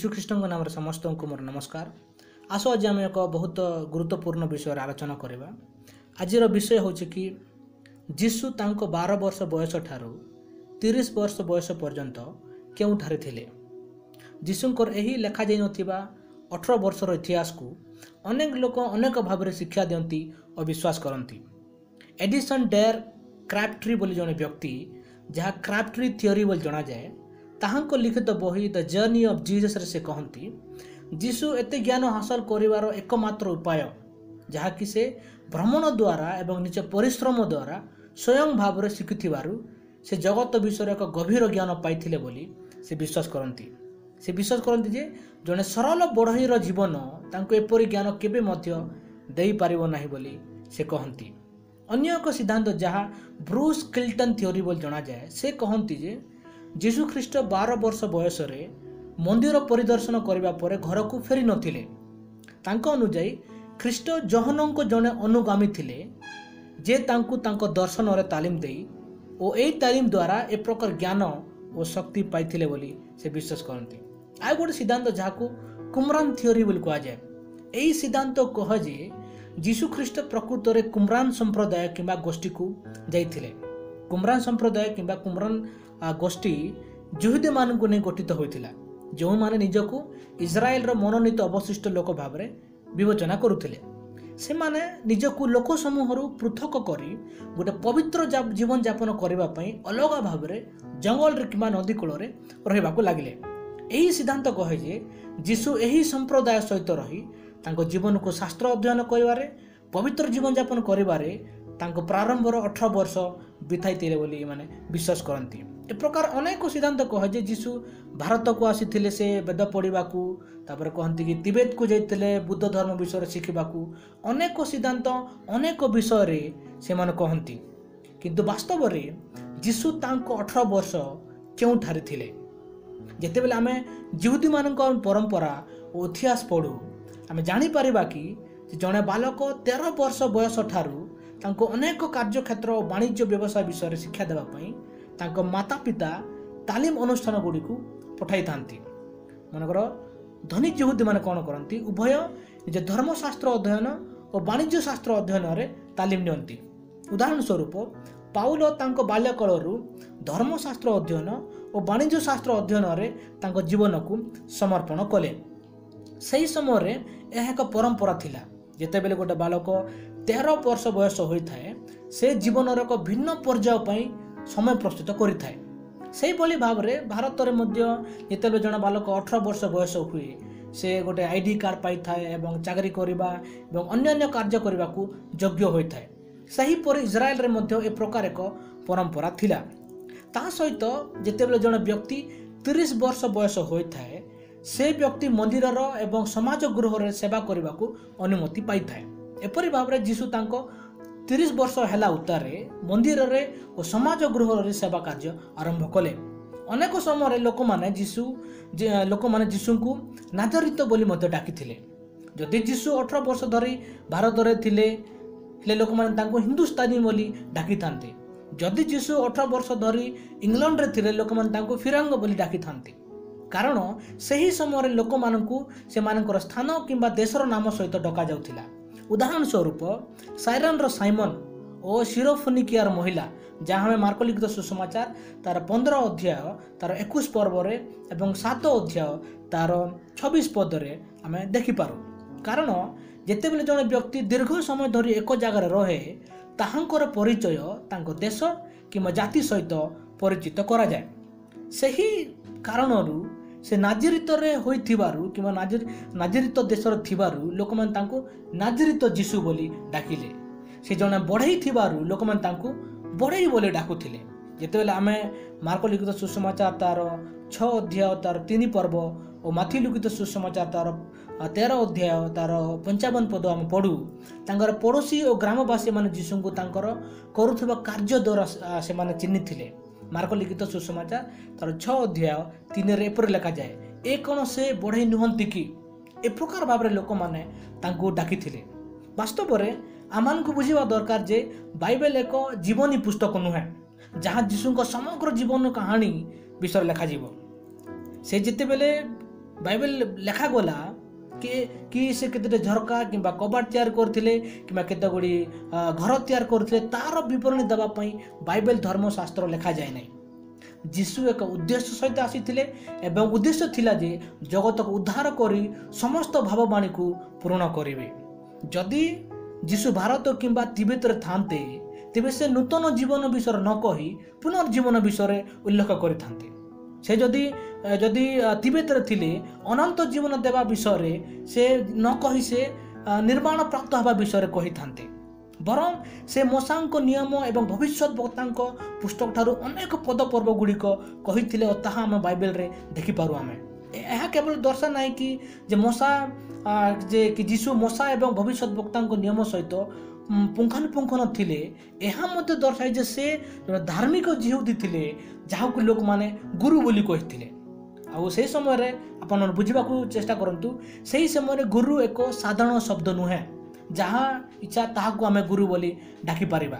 श्रीकृष्ण नाम समस्त को मोर नमस्कार। आस आज आम एक बहुत गुरुत्वपूर्ण विषय आलोचना करवा। आज विषय हूँ कि जीशु तांको 12 वर्ष बयस ठारू 30 वर्ष बयस पर्यंत केउठारे थिले। जीशुंकर यही लेखा जाई नथिबा 18 वर्षर इतिहास को अनेक लोक अनेक भाव में शिक्षा दियंती और विश्वास करती। एडिसन डेर क्राफ्ट्री बोली जड़े व्यक्ति जहाँ क्राफ्ट्री थियोरी बोली जना जाए ताहांको लिखित बही द जर्नी ऑफ जीसस रे से कहती जीशु एते ज्ञान हासिल करिवार एकमात्र उपाय जहाँ कि से भ्रमण द्वारा एवं निज परिश्रम द्वारा स्वयं भाव में शिखुथिबारु से जगत विषय एक गभीर ज्ञान पाइथिले बोली से विश्वास करती। से विश्वास करती जे जड़े सरल बढ़ईर जीवन तांको एपरी ज्ञान केबे मध्य देई पारिबो नाही बोली से कहती। अन्य एक सिद्धांत जहाँ ब्रूस किल्टन थियोरी बोली जना जाए से कहती जे जीशु ख्रीष्ट 12 वर्ष बयस मंदिर परिदर्शन करने पर घर को फेरी नथिले। तांको अनुजाई ख्रीष्ट जहनों जड़े अनुगामी थिले जे तांको दर्शन रे तालीम देई और यही तालीम द्वारा ए प्रकार ज्ञान और शक्ति पाइथिले बोली से विश्वास करती। आ गोटे सिद्धांत जहाँ कुमरान थियोरी बोली कह जाए। यही सिद्धांत कह जे जीशु ख्रीष्ट प्रकृत में कुमरान संप्रदाय किंबा गोष्ठी को जाइथिले। कुमरान संप्रदाय किंबा कुमरान गोष्ठी जुहुदी मान को नहीं गठित होता जो माने निजको इज्राएल मनोनीत अवशिष्ट लोक भाव में विवेचना करुले। से माने निजको लोक समूह पृथक करी गोटे पवित्र जीवन यापन करने अलग भाव में जंगल कि नदी कूल रहा लगिले। यही सिद्धांत कहे जे जीशु यही संप्रदाय सहित रही जीवन को शास्त्र अध्ययन कर पवित्र जीवन यापन कर प्रारंभर 18 वर्ष बिताई बोली माने विश्वास करती। ए प्रकार अनेक सिद्धांत कहे जे जीशु भारत को आसी से वेद पढ़ा तापर कहती कि तिब्बत को जाते बुद्ध धर्म विषय शिखा अनेक सिद्धांत अनेक विषय से कहती। किंतु वास्तव में जीशु तांको 18 वर्ष केउठारे थिले। जेतेबेले आमे जिहुदी मान परंपरा और इतिहास पढ़ू आमे जानी परिबा कि जड़े बालक 13 वर्ष बयस ठारू तांको अनेक कार्यक्षेत्र और वाणिज्य व्यवसाय विषय शिक्षा देवाई तांको माता पिता तालीम अनुष्ठान गुड़ी को पठाई थांती। मनकर धनी जिहुदी माने कौन करती उभय निज धर्मशास्त्र अध्ययन और वाणिज्य शास्त्र अध्ययन में तालीम नियंती। उदाहरण स्वरूप पाउल तांको बाल्यकालरू धर्मशास्त्र अध्ययन और वाणिज्य शास्त्र अध्ययन में तांको जीवन को समर्पण कले। सही समय यह एक परंपरा थिला जेतेबेले गोटे बालक 13 वर्ष बयस होता है से जीवन एक भिन्न पर्याय समय प्रस्तुत करें। से भली भाव में भारत में जिते जन बालक 18 वर्ष बयस हुए से गोटे आईडी कार्ड पाई थाए एवं चाकरी करने और अन्य कार्य करने को योग्य होता है। सहीपर इज्राएल रे मध्य ए प्रकार एक परंपरा थिला। ता सहित जितेबेले जन व्यक्ति 30 वर्ष बयस होता है से व्यक्ति मंदिर एवं समाज गृह सेवा करने को अनुमति पाई थाए। एपरी भाव में जीशु तांको 30 वर्ष है उतारे मंदिर और समाज गृह सेवा कार्य आरंभ कले। अनेक समय लोक मैंने जीशु को नाजरित बोली डाकी। जदि जीशु 18 वर्ष धरी भारत में थिले लोक मैंने हिंदुस्तानी बोली डाकी थांते। जदि जीशु 18 वर्ष धरी इंग्लैंड रे थिले लोक मैंने फिरंग बोली डाकी थांते। कारण सही समय लोक मानकु से मानकर स्थान किंबा देशर नाम सहित डका जाउथिला। उदाहरण स्वरूप साइरन रो साइमन और सिरोफोनिकियार महिला जहाँ हमें मार्को लिखित सुसमाचार तार 15 अध्याय तार 21 पर्व रे एवं 7 अध्याय तार 26 पद रे आमे देखि पारू। कारण जेतेबेले जने व्यक्ति दीर्घ समय धरी एक जगह रहे ताहांकर परिचय तांको देश किंबा जाति सहित परिचित करा जाए। सही कारणरू से नाजरित होइथिबारु किंबा नाजरित देशर थिबारु लोक माने तांको नाजरित जीशु बोली डाकिले। से जने बढ़ई थिबारु लोक माने तांको बढ़ई बोली डाकुथिले। जेतेबेले आमे मार्को लिखित सुसमाचार तार 6 अध्याय तार 3 पर्व और माथी लिखित सुसमाचार तार 13 अध्याय तार 55 पद आम पढ़ू तांकर पड़ोसी और ग्रामवासी माने जीशु को तांकर करुथिबा कार्य द्वारा से माने चिन्हिथिले। मार्को लिखित सुसमाचार तार 6 अध्याय 3 एपर लिखा जाए ए कौन से बढ़ई नुहंती कि ए प्रकार भाव लोक मैंने डाकी थिले। वास्तव में आम को बुझा दरकार जे बाइबल एक जीवनी पुस्तक नुहे जहाँ जीशु समग्र जीवन कहानी विषय लिखा से जिते बेले बाइबल लेखा गला कि से केते झरका कि कबाट तैयार करथिले कि केते गुडी घर तैयार करथिले तार विवरणी देबा पई बाइबल धर्मशास्त्र लेखा जाय नै। जीशु एक उद्देश्य सहित आसीथिले एवं उद्देश्य थिला जे जगत को उद्धार करी समस्त भाववाणी को पूर्ण करिवे। जदि जीशु भारत किंबा तिब्बत रे थांते तेबे से नूतन जीवन विषय न कही पुनर्जीवन विषय उल्लेख करिथांते। से जदि जदि तिब्बत रे थिले अनंत जीवन देवा विषय से न कही से निर्माण प्राप्त हवा विषय कही थांते। बरं से मोसांक नियम एवं भविष्यत वक्तांक पुस्तक ठारू अनेक पद पर्व गुड़िक कही ताहा आम बाइबल रे देखि पारू। आमे यह केवल दर्शा नहीं कि जे मोसा जे कि जीशु मोसा एवं भविष्यत वक्तांक नियम सहित पुंखानुपुंखन थिले, यह मध्य दर्शाए जे से धार्मिक जिहुदी थिले जहाक लोक माने गुरु बोली कहिथिले। आउ से समय रे अपन बुझिबाकू चेष्टा करंतु, सही समय गुरु एक साधारण शब्द नुहे जहाँ इच्छा ताहाकू आमे गुरु बोली डाकी पारिबा।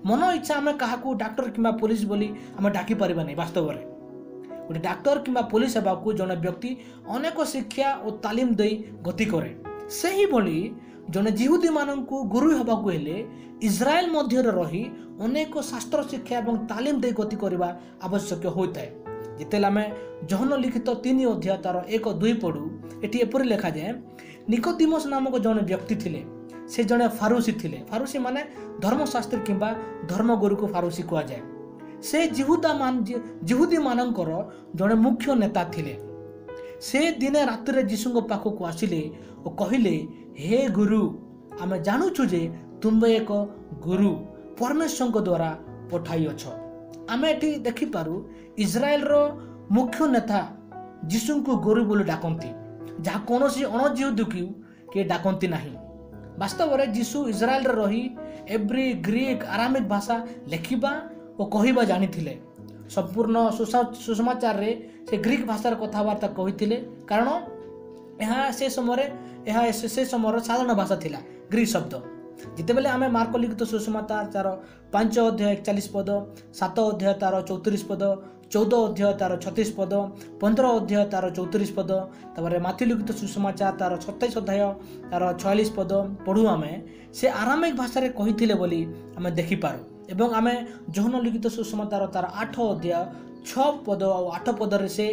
मन इच्छा आमे काहाकू डॉक्टर किंबा पुलिस बोली आमे डाकी पारिबा नहीं। वास्तव में गोटे डॉक्टर किंबा पुलिस हेबाकू जने व्यक्ति अनेक शिक्षा और तालीम दे गति करे। सही बोली जने जिहुदी माननकू गुरु हेबाकू हेले इज्राएल मध्य रही अनेक शास्त्र शिक्षा एवं तालीम दे गति करबा आवश्यक होता है। जितेला आमे जहन लिखित 3 अध्याय तार 1-2 पढ़ू, एटी एपरि लिखा जाए, निकोदिमस नामक जने व्यक्ति थिले, से जने फारूसी थिले। फारूसी माने धर्मशास्त्री किंबा धर्मगुरु को फारूसी कहा जाए। से जिहुदी मानकर जने मुख्य नेता थिले। से दिने रात्रि जीशु पाखक आसिले और कहिले, हे गुरु, आमे जानुछु जे तुम एक गुरु परमेश्वर द्वारा पठाई अछ। आमे एटी देखि पारू इज्राएल रो मुख्य नेता जीशु को गुरु बोली डाकंती, जहाँ कौन अणजिहुदी के डाकंती नहीं। वास्तव में जीशु इज्राएल रही एब्री, ग्रीक, आरामिक भाषा लेखिबा और कहवा जानी थिले। संपूर्ण सुसमाचार रे से ग्रीक भाषार कथबार्ता कही, कारण यह से समय साधारण भाषा थिला ग्रीक शब्द। जितेबेले आमे मार्क लिखित सुसमाचार तार 5 अध्याय 41 पद, 7 अध्याय तार 34 पद, 14 अध्याय तार 36 पद, 15 अध्याय तार 34 पद, तापर माथि लिखित सुसमाचार तार 27 अध्याय तार 46 पद पढ़ू, आमे से आरामिक भाषा रे कहिथिले बोली आमे देखि पारू। एवं आमे जहन लिखित सुसमाचार तार 8 अध्याय 6 पद और 8 पद रे से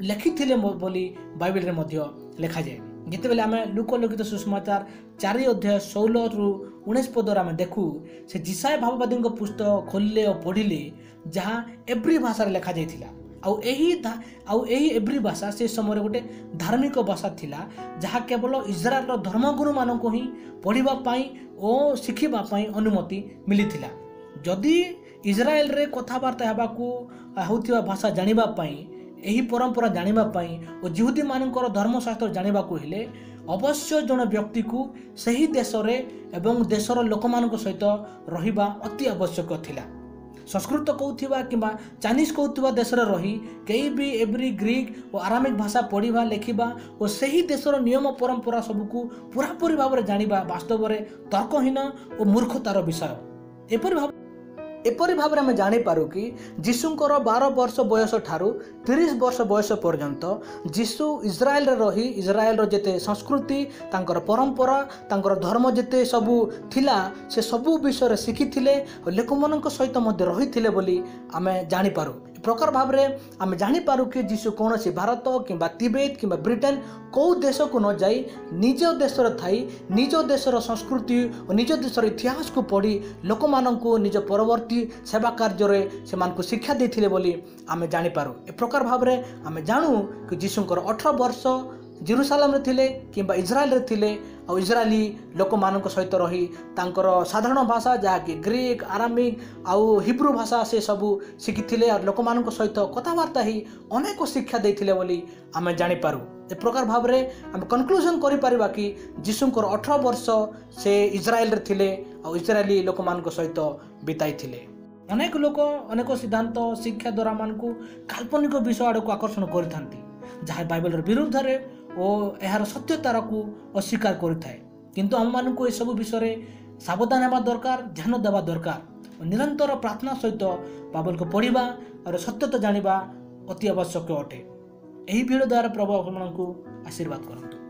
लिखिथिले बोली बाइबल रे मध्य लिखा जाए। जितेबेले आमे लूक लिखित सुसमाचार 4 अध्याय 16-19 पदर आमे देखू, से जिसाय भाववादी पुस्तक खोलिले और पढ़िले जहाँ एब्री भाषा लिखा जाइथिला। आउ एही एब्री भाषा से समय गोटे धार्मिक भाषा थिला, जहाँ केवल इज्राएल धर्मगुरु मानक ही पढ़िबा पाई और शिखिबा पाई अनुमति मिलिथिला। जदि इज्राएल रे कथबार्ता हेबाकू होउथिबा भाषा जानिबा पाई, एही परंपरा जानिबा पाई और जिहुदी मानकर धर्मशास्त्र जानिबाकू हेले अवश्य जन व्यक्ति को सही देश रे एवं देशर लोक मानक सहित रहिबा अति आवश्यक थिला। संस्कृत कहूथिबा किंबा चाइनीज कहूथिबा देश रे रही कई भी एब्री, ग्रीक और आरामिक भाषा पढ़िबा लेखिबा और सही देशर नियम परंपरा सबको पूरापूरी भाव में जानिबा वास्तव में तर्कहीन और मूर्खतार विषय। एपरी भाव में जानी पारू कि जीशुंकर 12 वर्ष बयस ठारू 30 वर्ष बयस पर्यंत जीशु इज्राएल रे रही इज्राएल रो जेते संस्कृति, तांकर परंपरा, तांकर धर्म जेते सबू थिला से सबू विषय शिखिथिले और लोकमानक सहित मध्य रहिथिले बोली आमे जानी पारू। प्रकार भाव में आमे जानी पारू कि जीशु कौन सी भारत किंबा तिब्बत किंबा ब्रिटेन कौ देश को न जाई निज देश थाई निज देशर संस्कृति और निज देशर इतिहास को पढ़ी लोक माननकु निज परवर्ती सेवा कार्य से शिक्षा देथिले बोली आमे जानी पारू। ए प्रकार भाव में आमे जानू कि जीशुंकर 18 वर्ष जेरूसालेम रे थिले किंबा इज्राएल रे थिले और इज्राएली लोक मानक सहित रही तांकर साधारण भाषा जहाँकि ग्रीक, आरामिक आउ हिब्रू भाषा से सबू शिखिथिले और लोक मानक सहित कथबार्ता ही अनेक शिक्षा देथिले बोली आमे जानी पारू। ए प्रकार भाव में आम कनक्लूजन करि परिबा कि जीशुंकर 18 वर्ष से इज्राएल रे थिले और इज्राएली लोक मानक सहित बिताई थिले। अनेक लोक अनेक सिद्धांत शिक्षा द्वारा मानकु काल्पनिक विषय आड़ को आकर्षण करिथांती, जहाँ बाइबल विरुद्ध रे और यार सत्यतार को अस्वीकार करिथाए। किंतु आम मानकु ए सब विषय सावधान हेबा दरकार, ध्यान देवा दरकार और निरंतर प्रार्थना सहित बाइबल को पढ़िबा और सत्यता जानिबा अति आवश्यक अटे। ଏହି ଭିଡ଼ିଓ ଦ୍ୱାରା ପ୍ରଭୁ ଆପଣଙ୍କୁ ଆଶୀର୍ବାଦ କରନ୍ତୁ।